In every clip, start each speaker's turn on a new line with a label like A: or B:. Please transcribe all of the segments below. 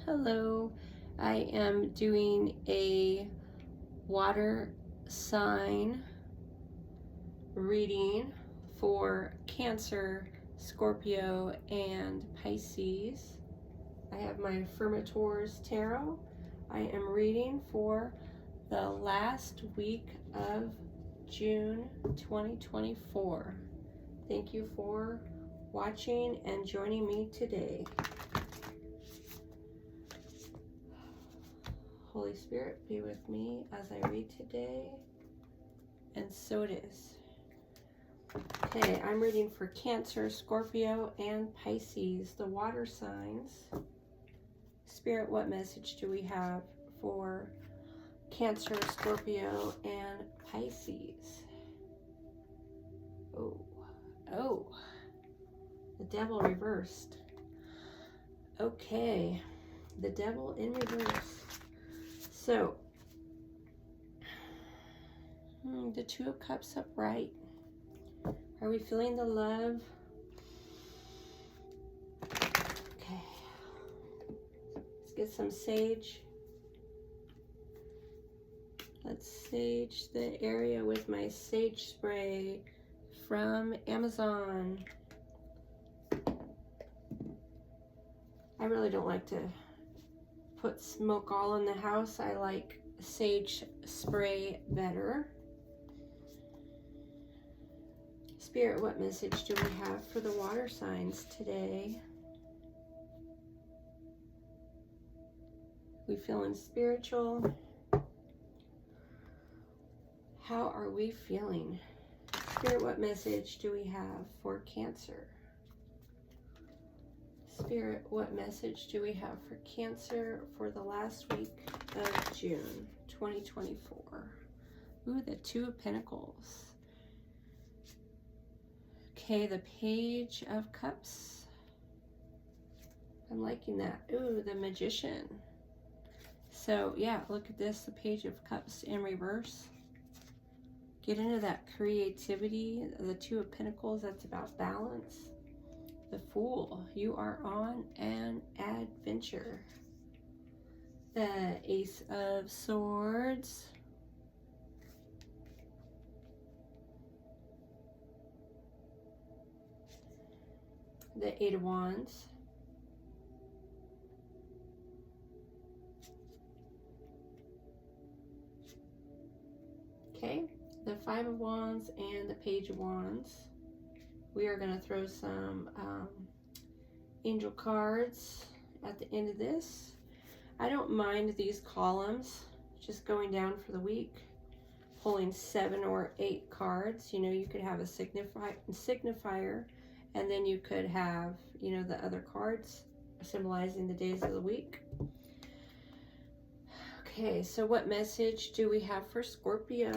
A: Hello, I am doing a water sign reading for Cancer, Scorpio, and Pisces. I have my Affirmators Tarot. I am reading for the last week of June 2024. Thank you for watching and joining me today. Holy Spirit, be with me as I read today, and so it is. Okay, I'm reading for Cancer, Scorpio, and Pisces, the water signs. Spirit, what message do we have for Cancer, Scorpio, and Pisces? Oh, the devil reversed. Okay, the devil in reverse. So, the Two of Cups upright. Are we feeling the love? Okay. Let's get some sage. Let's sage the area with my sage spray from Amazon. I really don't like to put smoke all in the house. I like sage spray better. Spirit, what message do we have for the water signs today? We feeling spiritual? How are we feeling? Spirit, what message do we have for Cancer? Spirit, what message do we have for Cancer for the last week of June 2024? Ooh, the Two of Pentacles. Okay, the Page of Cups. I'm liking that. Ooh, the Magician. So, yeah, look at this, the Page of Cups in reverse. Get into that creativity. The Two of Pentacles, that's about balance. The Fool, you are on an adventure. The Ace of Swords. The Eight of Wands. Okay, the Five of Wands and the Page of Wands. We are going to throw some angel cards at the end of this. I don't mind these columns just going down for the week, pulling 7 or 8 cards. You know, you could have a signifier, and then you could have, you know, the other cards symbolizing the days of the week. Okay, so what message do we have for Scorpio?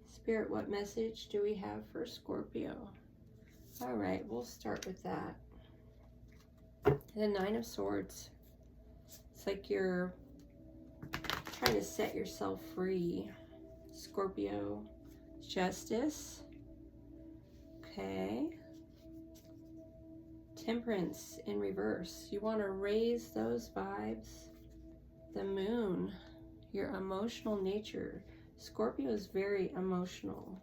A: Spirit, what message do we have for Scorpio? All right, we'll start with that. The Nine of Swords. It's like you're trying to set yourself free. Scorpio. Justice. Okay. Temperance in reverse. You want to raise those vibes. The Moon. Your emotional nature. Scorpio is very emotional.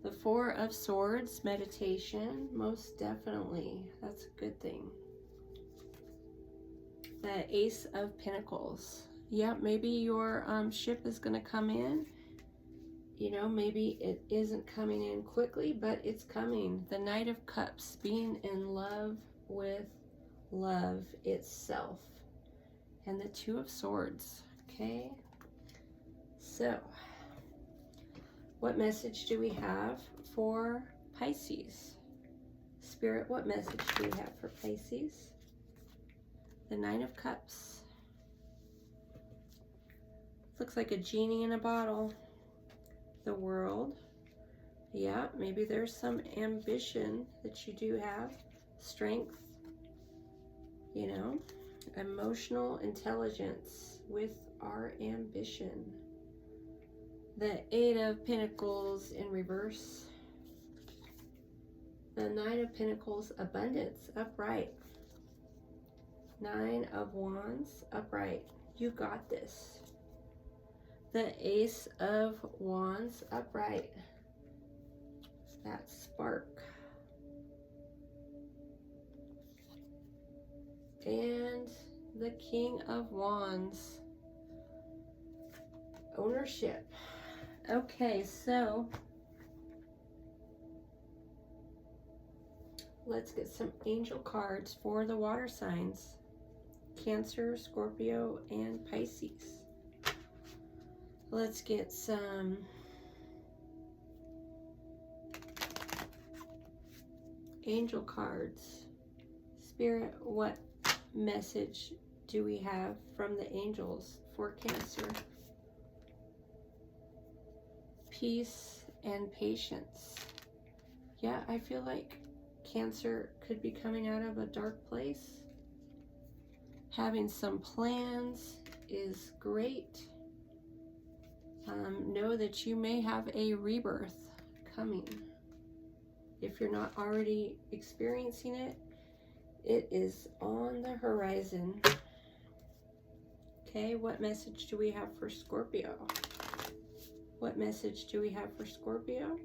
A: The Four of Swords, meditation, most definitely. That's a good thing. The Ace of Pentacles. Yeah, maybe your ship is going to come in. You know, maybe it isn't coming in quickly, but it's coming. The Knight of Cups, being in love with love itself. And the Two of Swords. Okay. So, what message do we have for Pisces? Spirit, what message do we have for Pisces? The Nine of Cups. Looks like a genie in a bottle. The World. Yeah, maybe there's some ambition that you do have. Strength. You know, emotional intelligence with our ambition. The Eight of Pentacles in reverse. The Nine of Pentacles, abundance, upright. Nine of Wands, upright. You got this. The Ace of Wands, upright. That spark. And the King of Wands, ownership. Okay, so let's get some angel cards for the water signs. Cancer, Scorpio, and Pisces. Let's get some angel cards. Spirit, what message do we have from the angels for Cancer? Peace and patience. Yeah, I feel like Cancer could be coming out of a dark place. Having some plans is great. Know that you may have a rebirth coming. If you're not already experiencing it, it is on the horizon. Okay, what message do we have for Scorpio? What message do we have for Scorpio?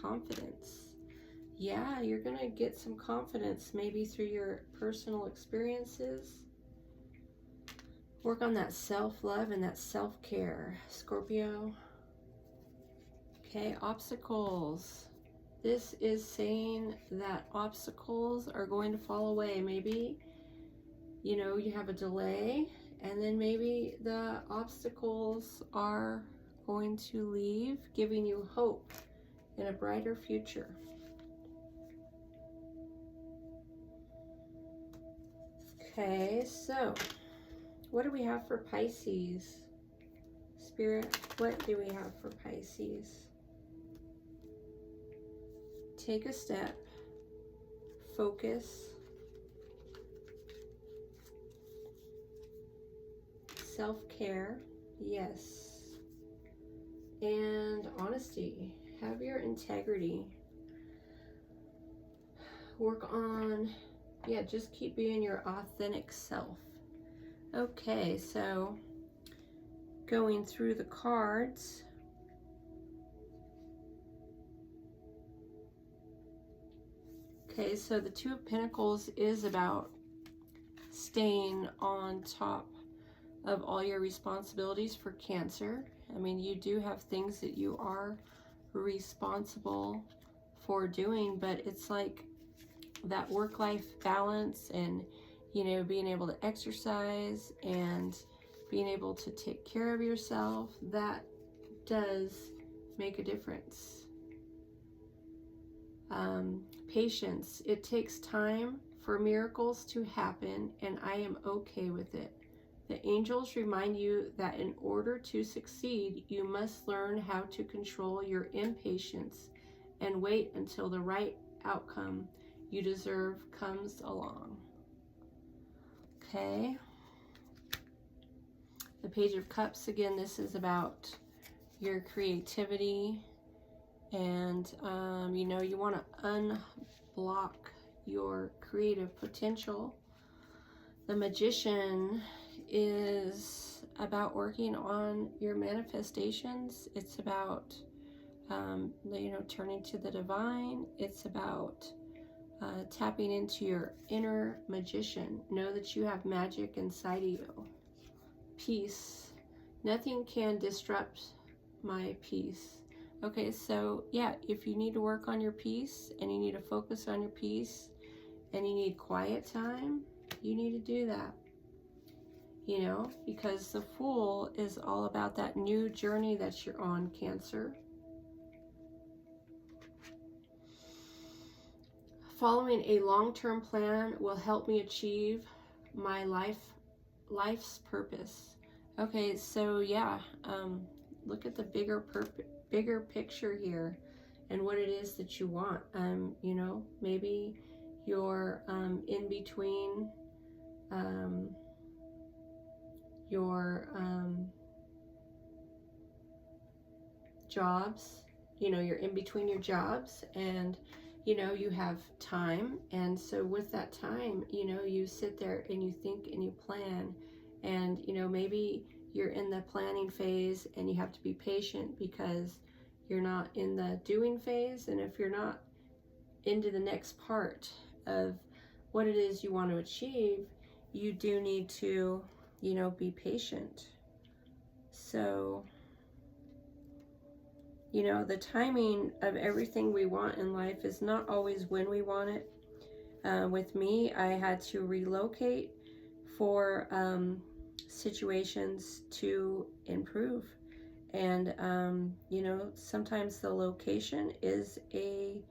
A: Confidence. Yeah, you're going to get some confidence, maybe through your personal experiences. Work on that self-love and that self-care, Scorpio. Okay, obstacles. This is saying that obstacles are going to fall away. Maybe, you know, you have a delay, and then maybe the obstacles are going to leave, giving you hope in a brighter future. Okay, so what do we have for Pisces? Spirit, what do we have for Pisces? Take a step, focus, self-care, yes, and honesty. Have your integrity. Work on, yeah, just keep being your authentic self. Okay, so going through the cards. Okay, so the Two of Pentacles is about staying on top of all your responsibilities for Cancer. I mean, you do have things that you are responsible for doing, but it's like that work-life balance and, you know, being able to exercise and being able to take care of yourself, that does make a difference. Patience. It takes time for miracles to happen, and I am okay with it. The angels remind you that in order to succeed, you must learn how to control your impatience and wait until the right outcome you deserve comes along. Okay. The Page of Cups, again, this is about your creativity, and you know, you want to unblock your creative potential. The Magician is about working on your manifestations. It's about you know, turning to the divine. It's about tapping into your inner magician. Know that you have magic inside of you. Peace. Nothing can disrupt my peace. Okay, so yeah, if you need to work on your peace and you need to focus on your peace and you need quiet time, you need to do that. You know, because the Fool is all about that new journey that you're on, Cancer. Following a long-term plan will help me achieve my life's purpose. Okay, so yeah, look at the bigger picture here and what it is that you want. You know, maybe you're in between your jobs. You know, you're in between your jobs, and you know, you have time, and so with that time, you know, you sit there and you think and you plan, and you know, maybe you're in the planning phase and you have to be patient because you're not in the doing phase. And if you're not into the next part of what it is you want to achieve, you do need to, you know, be patient. So, you know, the timing of everything we want in life is not always when we want it. With me, I had to relocate for situations to improve. And, you know, sometimes the location is a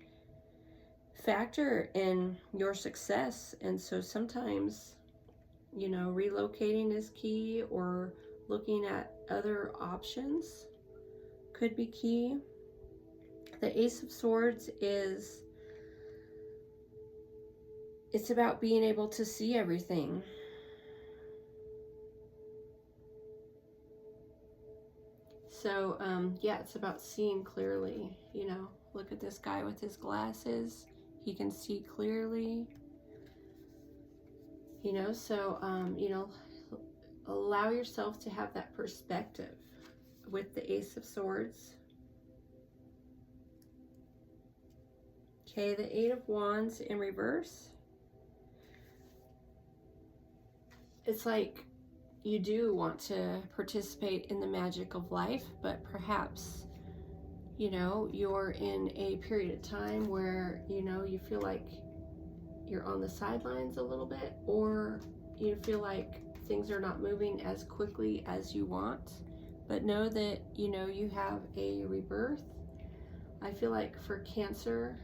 A: factor in your success. And so sometimes, you know, relocating is key, or looking at other options could be key. The Ace of Swords is, it's about being able to see everything. So, yeah, it's about seeing clearly. You know, look at this guy with his glasses. He can see clearly. You know, so, you know, allow yourself to have that perspective with the Ace of Swords. Okay, the Eight of Wands in reverse. It's like you do want to participate in the magic of life, but perhaps, you know, you're in a period of time where, you know, you feel like you're on the sidelines a little bit, or you feel like things are not moving as quickly as you want. But know that, you know, you have a rebirth. I feel like for Cancer,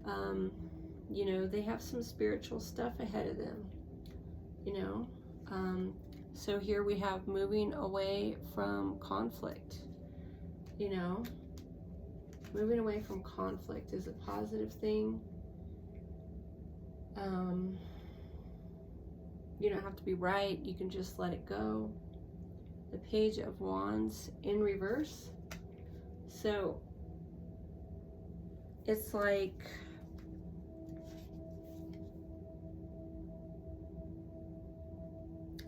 A: you know, they have some spiritual stuff ahead of them, you know. So here we have moving away from conflict, you know. Moving away from conflict is a positive thing. You don't have to be right. You can just let it go. The Page of Wands in reverse. So it's like,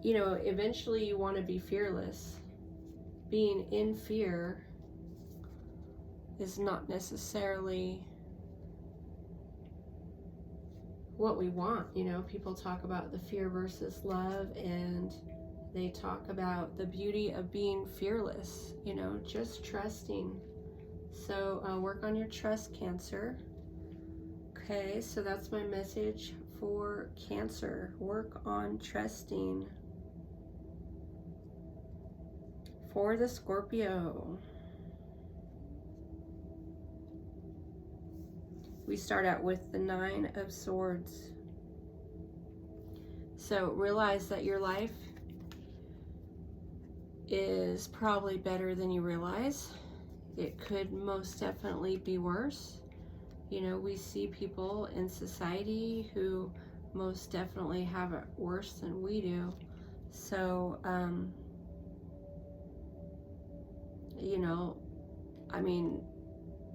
A: you know, eventually you want to be fearless. Being in fear is not necessarily what we want. You know, people talk about the fear versus love, and they talk about the beauty of being fearless, you know, just trusting. So work on your trust, Cancer. Okay, so that's my message for Cancer. Work on trusting. For the Scorpio, we start out with the Nine of Swords. So realize that your life is probably better than you realize. It could most definitely be worse. You know, we see people in society who most definitely have it worse than we do. So, you know, I mean,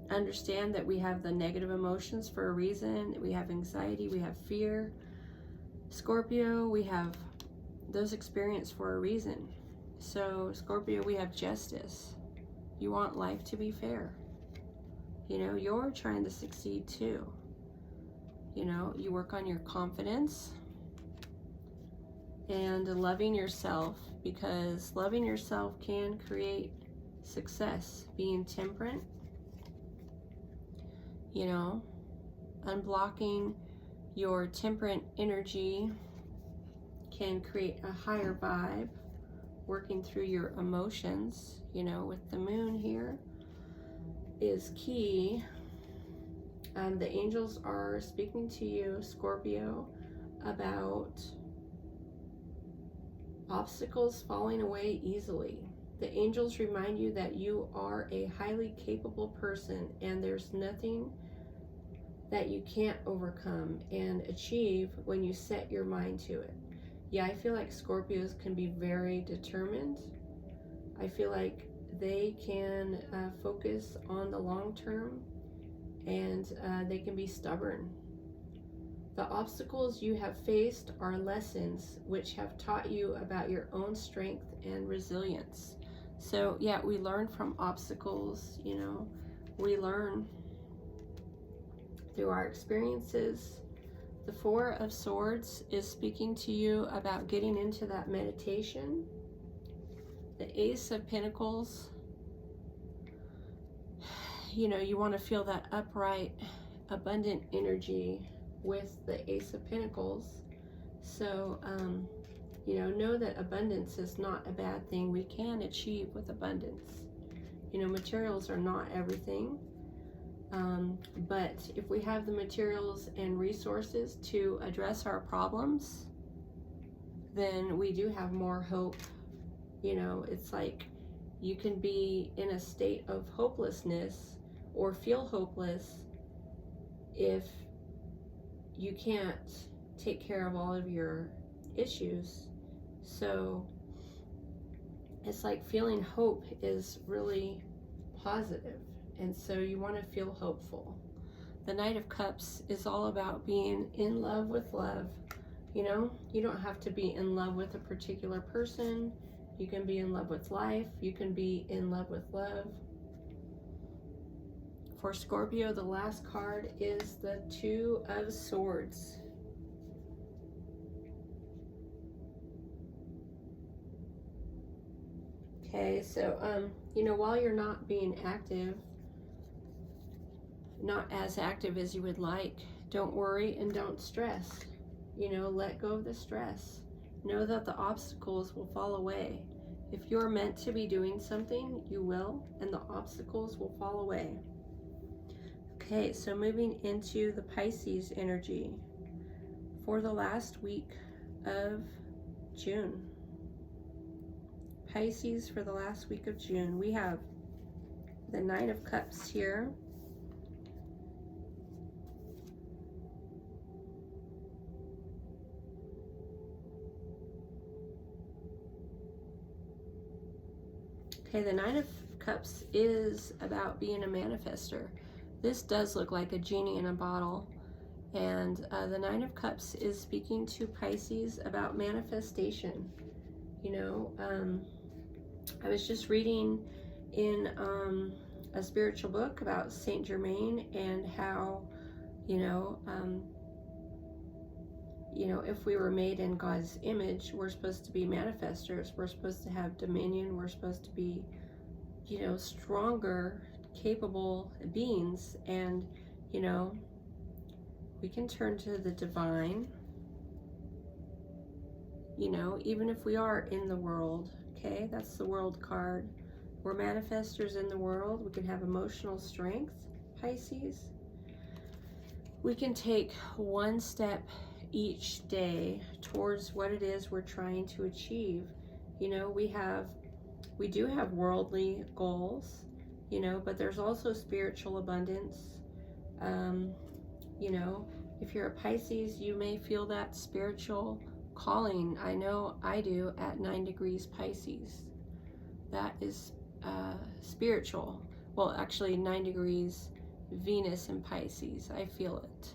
A: understand that we have the negative emotions for a reason. We have anxiety, we have fear. Scorpio, we have those experiences for a reason. So Scorpio, we have justice. You want life to be fair. You know, you're trying to succeed too. You know, you work on your confidence and loving yourself, because loving yourself can create success. Being temperate, you know, unblocking your temperate energy can create a higher vibe. Working through your emotions, you know, with the moon here is key. The angels are speaking to you, Scorpio, about obstacles falling away easily. The angels remind you that you are a highly capable person, and there's nothing that you can't overcome and achieve when you set your mind to it. Yeah, I feel like Scorpios can be very determined. I feel like they can focus on the long term, and they can be stubborn. The obstacles you have faced are lessons which have taught you about your own strength and resilience. So yeah, we learn from obstacles, you know, we learn through our experiences. The Four of Swords is speaking to you about getting into that meditation. The Ace of Pentacles, you know, you want to feel that upright, abundant energy with the Ace of Pentacles. So, you know that abundance is not a bad thing. We can achieve with abundance. You know, materials are not everything. But if we have the materials and resources to address our problems, then we do have more hope. You know, it's like you can be in a state of hopelessness or feel hopeless if you can't take care of all of your issues. So it's like feeling hope is really positive, and so you want to feel hopeful. The Knight of Cups is all about being in love with love. You know, you don't have to be in love with a particular person. You can be in love with life. You can be in love with love. For Scorpio, the last card is the Two of Swords. Okay, so, you know, while you're not being active, not as active as you would like, don't worry and don't stress. You know, let go of the stress. Know that the obstacles will fall away. If you're meant to be doing something, you will, and the obstacles will fall away. Okay, so moving into the Pisces energy for the last week of June. Pisces for the last week of June. We have the Nine of Cups here. Okay, the Nine of Cups is about being a manifester. This does look like a genie in a bottle. And the Nine of Cups is speaking to Pisces about manifestation. You know, I was just reading in a spiritual book about Saint Germain and how, you know, if we were made in God's image, we're supposed to be manifestors. We're supposed to have dominion. We're supposed to be, you know, stronger, capable beings. And, you know, we can turn to the divine, you know, even if we are in the world. Okay, that's the World card. We're manifestors in the world. We can have emotional strength, Pisces. We can take one step each day towards what it is we're trying to achieve. You know, we do have worldly goals, you know, but there's also spiritual abundance. You know, if you're a Pisces, you may feel that spiritual calling. I know I do at 9 degrees Pisces. That is spiritual. Well, actually 9 degrees Venus in Pisces. I feel it.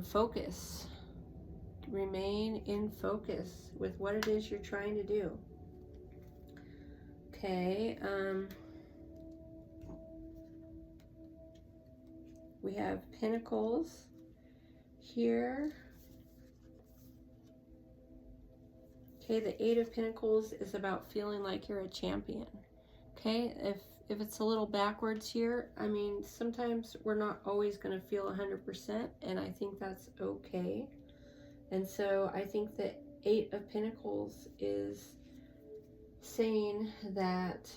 A: Focus. Remain in focus with what it is you're trying to do. Okay. We have Pentacles here. Okay, the Eight of Pentacles is about feeling like you're a champion. Okay, if it's a little backwards here, I mean, sometimes we're not always going to feel 100%, and I think that's okay. And so I think that Eight of Pentacles is saying that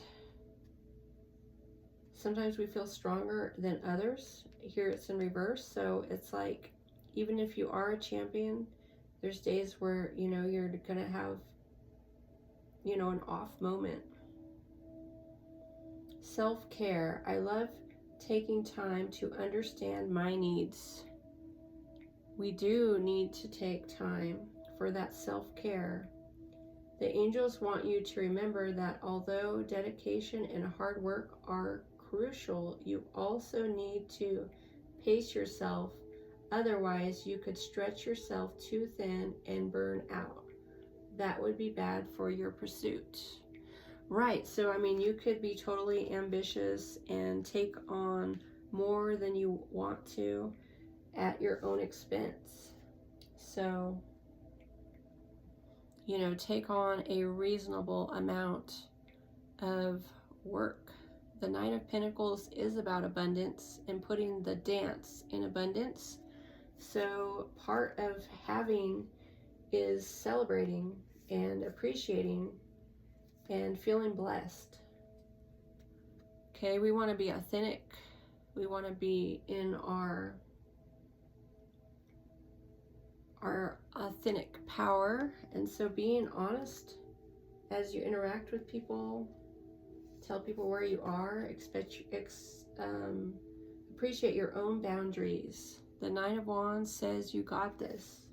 A: sometimes we feel stronger than others. Here it's in reverse, so it's like, even if you are a champion, there's days where, you know, you're gonna have, you know, an off moment. Self-care. I love taking time to understand my needs. We do need to take time for that self-care. The angels want you to remember that although dedication and hard work are crucial. You also need to pace yourself. Otherwise, you could stretch yourself too thin and burn out. That would be bad for your pursuit. Right, so I mean, you could be totally ambitious and take on more than you want to at your own expense. So, you know, take on a reasonable amount of work. The Nine of Pentacles is about abundance and putting the dance in abundance. So part of having is celebrating and appreciating and feeling blessed. Okay, we want to be authentic. We want to be in our authentic power. And so being honest as you interact with people, tell people where you are, appreciate your own boundaries. The Nine of Wands says you got this.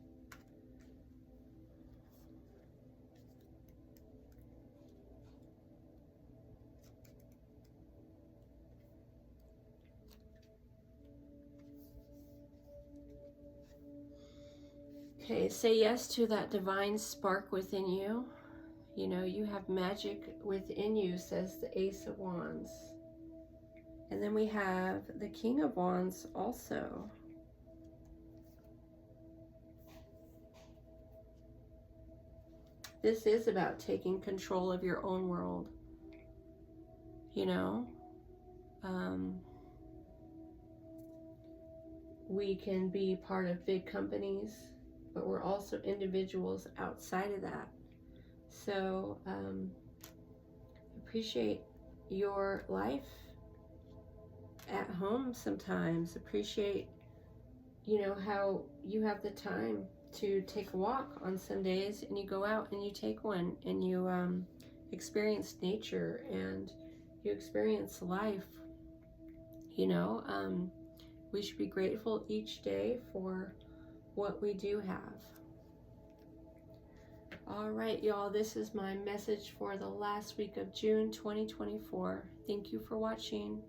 A: Okay, say yes to that divine spark within you. You know, you have magic within you, says the Ace of Wands. And then we have the King of Wands also. This is about taking control of your own world. You know, we can be part of big companies, but we're also individuals outside of that. So appreciate your life at home sometimes. Appreciate, you know, how you have the time to take a walk on some days, and you go out and you take one, and you experience nature and you experience life. You know, we should be grateful each day for what we do have. All right, y'all, this is my message for the last week of June 2024. Thank you for watching.